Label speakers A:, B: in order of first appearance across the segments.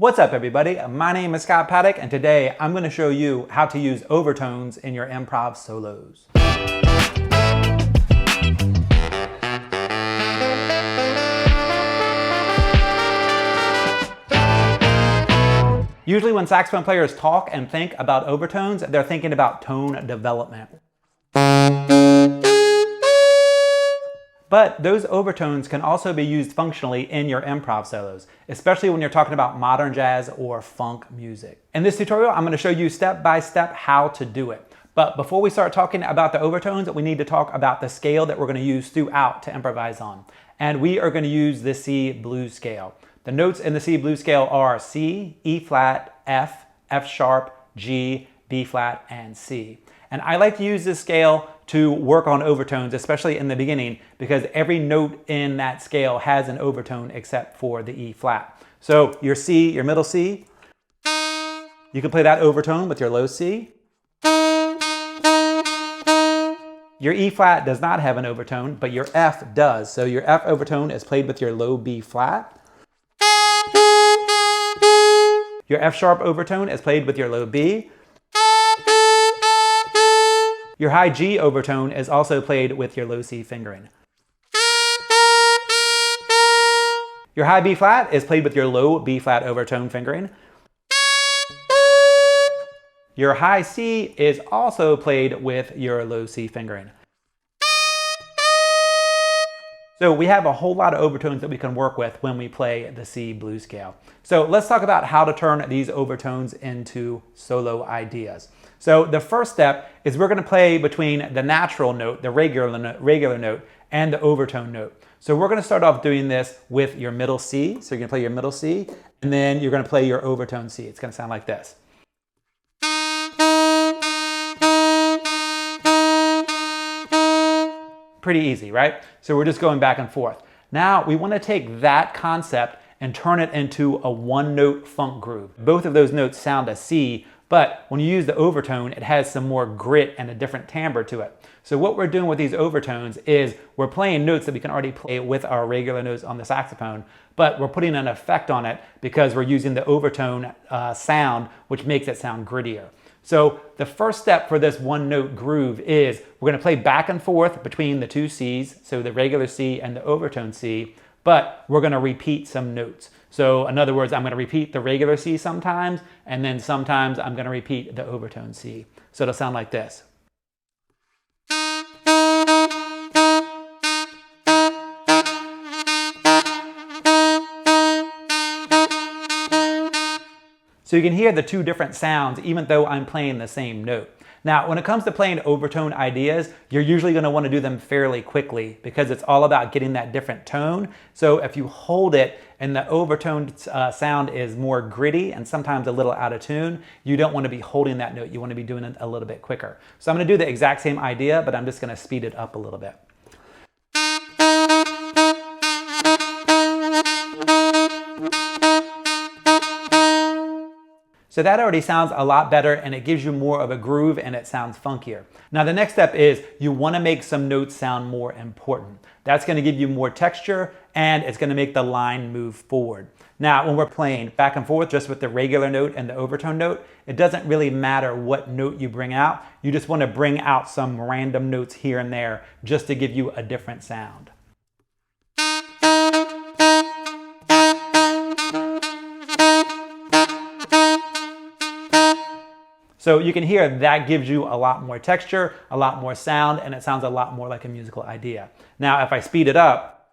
A: What's up everybody? My name is Scott Paddock and today I'm going to show you how to use overtones in your improv solos. Usually when saxophone players talk and think about overtones, they're thinking about tone development. But those overtones can also be used functionally in your improv solos, especially when you're talking about modern jazz or funk music. In this tutorial, I'm going to show you step by step how to do it. But before we start talking about the overtones, we need to talk about the scale that we're going to use throughout to improvise on. And we are going to use the C blues scale. The notes in the C blues scale are C, E flat, F, F sharp, G, B flat, and C. And I like to use this scale to work on overtones, especially in the beginning, because every note in that scale has an overtone except for the E flat. So your C, your middle C, you can play that overtone with your low C. Your E flat does not have an overtone, but your F does. So your F overtone is played with your low B flat. Your F sharp overtone is played with your low B. Your high G overtone is also played with your low C fingering. Your high B flat is played with your low B flat overtone fingering. Your high C is also played with your low C fingering. So we have a whole lot of overtones that we can work with when we play the C blues scale. So let's talk about how to turn these overtones into solo ideas. So the first step is we're going to play between the natural note, the regular note, and the overtone note. So we're going to start off doing this with your middle C. So you're going to play your middle C, and then you're going to play your overtone C. It's going to sound like this. Pretty easy, right? So we're just going back and forth. Now we want to take that concept and turn it into a one-note funk groove. Both of those notes sound a C, but when you use the overtone, it has some more grit and a different timbre to it. So what we're doing with these overtones is we're playing notes that we can already play with our regular notes on the saxophone, but we're putting an effect on it because we're using the overtone sound, which makes it sound grittier. So the first step for this one note groove is we're going to play back and forth between the two C's, so the regular C and the overtone C, but we're going to repeat some notes. So in other words, I'm going to repeat the regular C sometimes, and then sometimes I'm going to repeat the overtone C. So it'll sound like this. So you can hear the two different sounds even though I'm playing the same note. Now, when it comes to playing overtone ideas, you're usually going to want to do them fairly quickly because it's all about getting that different tone. So if you hold it and the overtone sound is more gritty and sometimes a little out of tune, you don't want to be holding that note. You want to be doing it a little bit quicker. So I'm going to do the exact same idea, but I'm just going to speed it up a little bit. So that already sounds a lot better and it gives you more of a groove and it sounds funkier. Now the next step is you want to make some notes sound more important. That's going to give you more texture and it's going to make the line move forward. Now when we're playing back and forth just with the regular note and the overtone note, it doesn't really matter what note you bring out. You just want to bring out some random notes here and there just to give you a different sound. So you can hear that gives you a lot more texture, a lot more sound, and it sounds a lot more like a musical idea. Now, if I speed it up,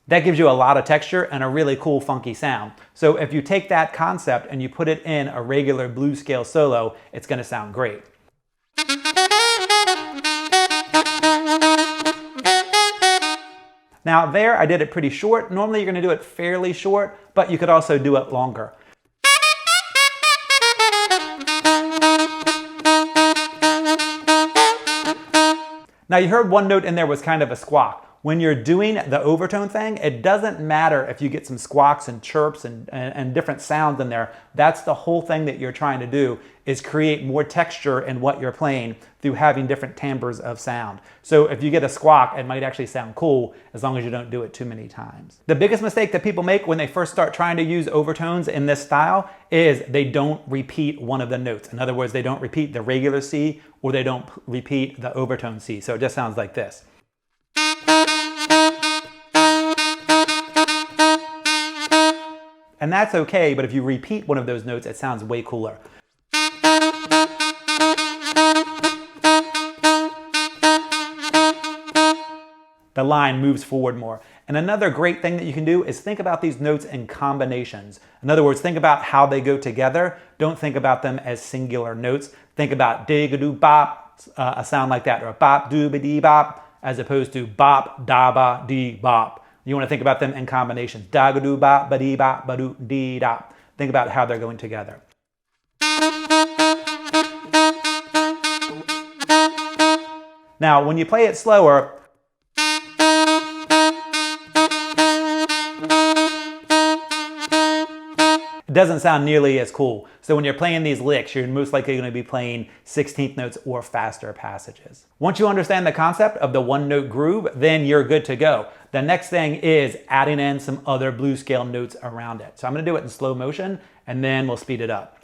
A: that gives you a lot of texture and a really cool funky sound. So if you take that concept and you put it in a regular blues scale solo, it's going to sound great. Now there I did it pretty short. Normally you're going to do it fairly short, but you could also do it longer. Now you heard one note in there was kind of a squawk. When you're doing the overtone thing, it doesn't matter if you get some squawks and chirps and different sounds in there. That's the whole thing that you're trying to do, is create more texture in what you're playing through having different timbres of sound. So if you get a squawk, it might actually sound cool as long as you don't do it too many times. The biggest mistake that people make when they first start trying to use overtones in this style is they don't repeat one of the notes. In other words, they don't repeat the regular C or they don't repeat the overtone C. So it just sounds like this. And that's okay, but if you repeat one of those notes, it sounds way cooler. The line moves forward more. And another great thing that you can do is think about these notes in combinations. In other words, think about how they go together. Don't think about them as singular notes. Think about dig-a-doo-bop, a sound like that, or bop-doo-ba-dee-bop, as opposed to bop-da-ba-dee-bop. You want to think about them in combinations. Da-ga-doo-bop, ba-dee-bop, ba-doo-dee-dop. Think about how they're going together. Now, when you play it slower, it doesn't sound nearly as cool. So when you're playing these licks, you're most likely going to be playing 16th notes or faster passages. Once you understand the concept of the one-note groove, then you're good to go. The next thing is adding in some other blues scale notes around it. So I'm going to do it in slow motion, and then we'll speed it up.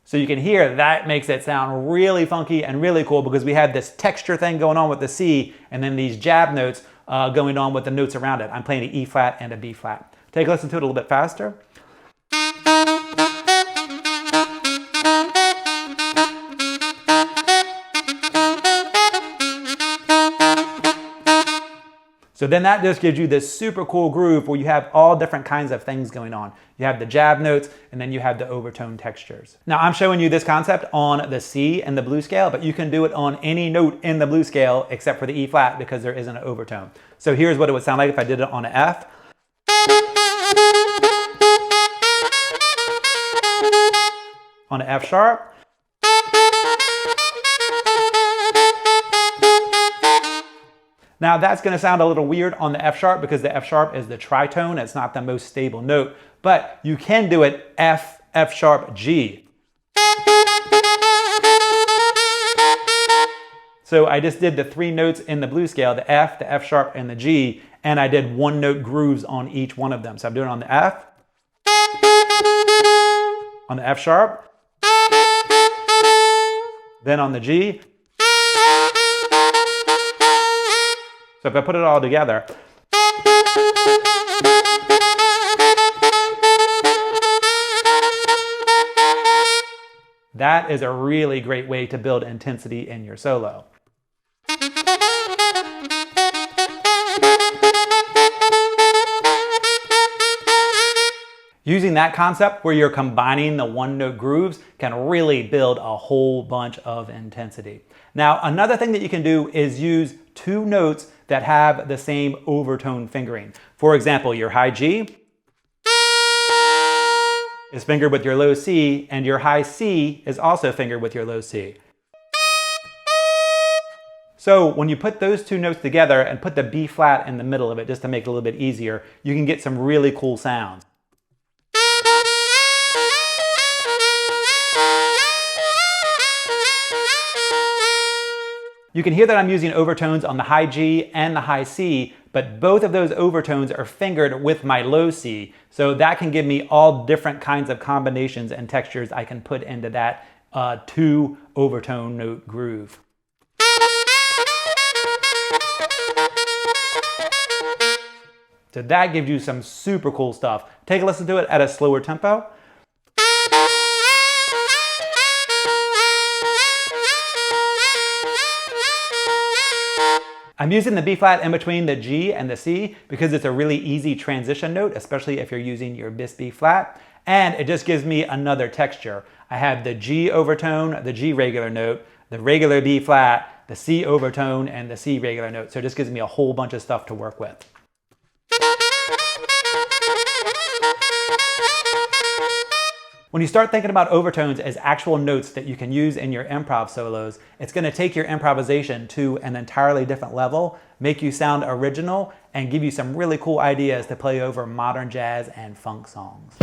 A: So you can hear that makes it sound really funky and really cool because we have this texture thing going on with the C and then these jab notes going on with the notes around it. I'm playing an E flat and a B flat. Take a listen to it a little bit faster. So then that just gives you this super cool groove where you have all different kinds of things going on. You have the jab notes and then you have the overtone textures. Now I'm showing you this concept on the C and the blues scale, but you can do it on any note in the blues scale except for the E flat because there isn't an overtone. So here's what it would sound like if I did it on an F. On an F sharp. Now that's going to sound a little weird on the F sharp because the F sharp is the tritone. It's not the most stable note, but you can do it F, F sharp, G. So I just did the three notes in the blues scale, the F sharp, and the G, and I did one note grooves on each one of them. So I'm doing it on the F, on the F sharp, then on the G. So if I put it all together, that is a really great way to build intensity in your solo. Using that concept where you're combining the one-note grooves can really build a whole bunch of intensity. Now, another thing that you can do is use two notes that have the same overtone fingering. For example, your high G is fingered with your low C, and your high C is also fingered with your low C. So when you put those two notes together and put the B flat in the middle of it just to make it a little bit easier, you can get some really cool sounds. You can hear that I'm using overtones on the high G and the high C, but both of those overtones are fingered with my low C. So that can give me all different kinds of combinations and textures I can put into that two overtone note groove. So that gives you some super cool stuff. Take a listen to it at a slower tempo. I'm using the B flat in between the G and the C because it's a really easy transition note, especially if you're using your bis B flat, and it just gives me another texture. I have the G overtone, the G regular note, the regular B flat, the C overtone, and the C regular note. So it just gives me a whole bunch of stuff to work with. When you start thinking about overtones as actual notes that you can use in your improv solos, it's going to take your improvisation to an entirely different level, make you sound original, and give you some really cool ideas to play over modern jazz and funk songs.